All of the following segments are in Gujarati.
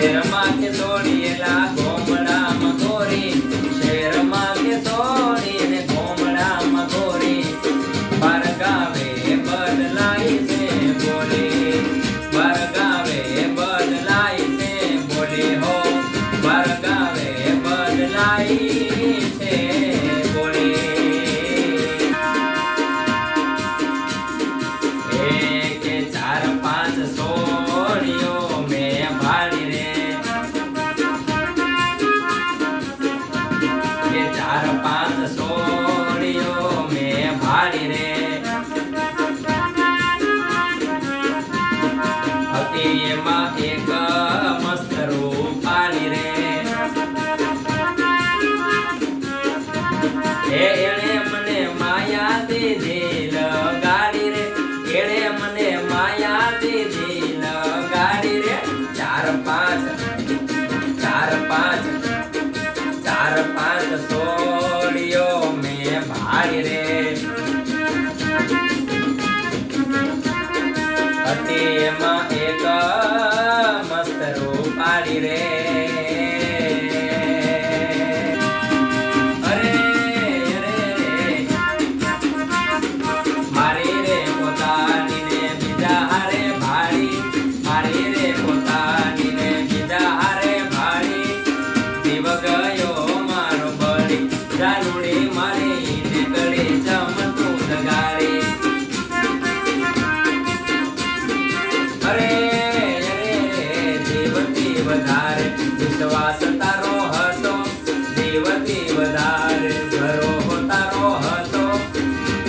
શેરમાં કે સોડીએલા ગોમડામાં ગોરી, શેરમાં કે સોડી ને ગોમડામાં ગોરી, બાર ગાવે બદલાઈ છે બોલી, બાર ગાવે બદલાઈ છે બોલી હો, બાર ગાવે બદલાઈ છે બોલી. એક ચાર પાંચ સોડીઓ મેં ભાળી રે, કે ચાર પાંચ સોડીઓ મેં ભાળી રે, હતી એમાં એક મસ્ત રૂપાળી રે, એણે મને માયા દીધી લગાડી રે, એણે મને માયા દીધી લગાડી રે, ચાર પાંચ સોડીઓ મેં ભાળી રે, હતી એમાં એક મસ્ત રૂપાળી રે. અરે અરે મારી રે પોતાની ને બીજા હારે ભાળી, મારી રે પોતાની ને બીજા હારે ભાળી, જીવ ગયો મારો બળી, જાનુડી મારી નીકળી ચમતું દગાડી. અરે જીવથી વધારે વિશ્વાસ તારો હતો, જીવથી વધારે ભરોહો તારો હતો,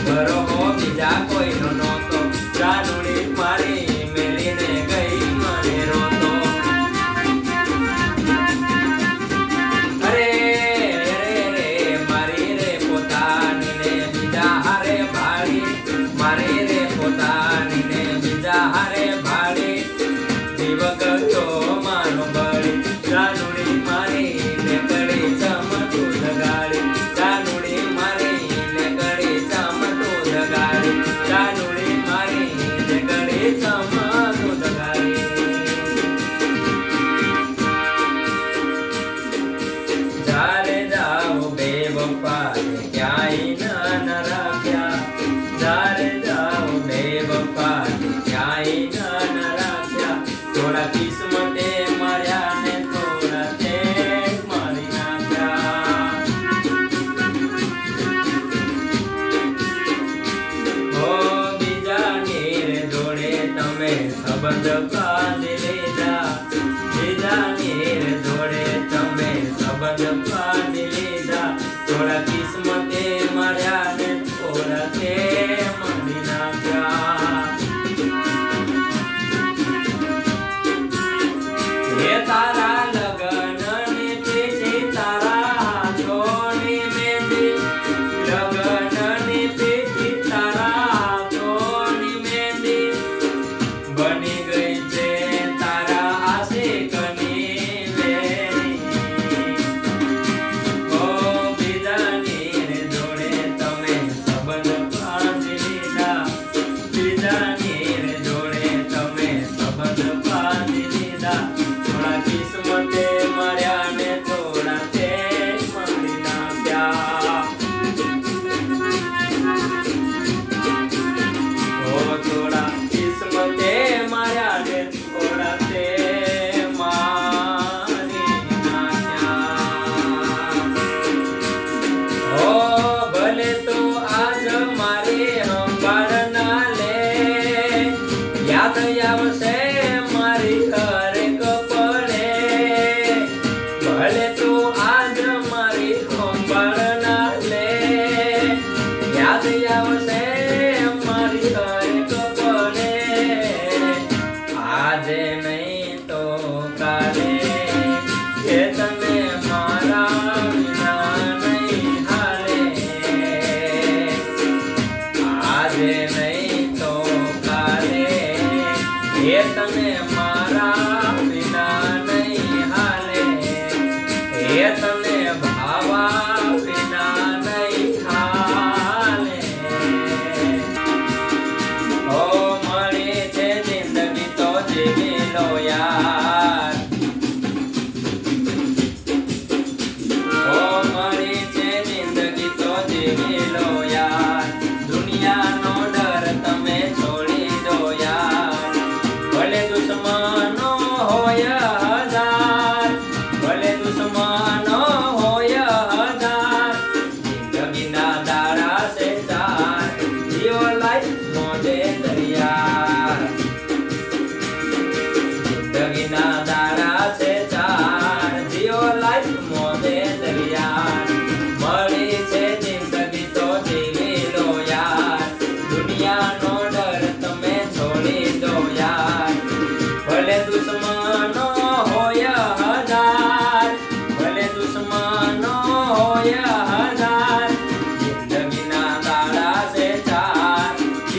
ભરોહો બીજા કોઈનો નહોતો, જાનુડી મારી મેલીને ગઈ મને રોતો. અરે મારી રે પોતાની ને બીજા હારે ભાળી, મારી રે પોતાની ને બીજા હારે ભાળી, જીવ ગયો મારો બળી, જાનુડી મારી ને કરી ચમતું દગાડી, જાનુડી મારી ને કરી ચમતું દગાડી, જાનુડી મારી ને કરી ચમતું દગાડી. જ્યારે જાઓ બેવફા ક્યાંય ન રાખ્યા, જ્યારે જાઓ બેવફા ક્યાંય ન રાખ્યા, થોડા કિસ્મતે માર્યા ને થોડા તે મારી નાખ્યા. હો બીજાની રે જોડે તમે સંબંધ બાંધી લીધા, બીજાની રે જોડે તમે સંબંધ બાંધી લીધા, થોડા કિસ્મતે માર્યા ને થોડા તે મારી નાખ્યા.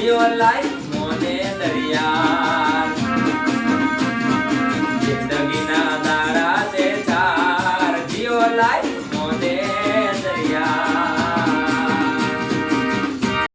જીવ લાઈ મોને દરિયા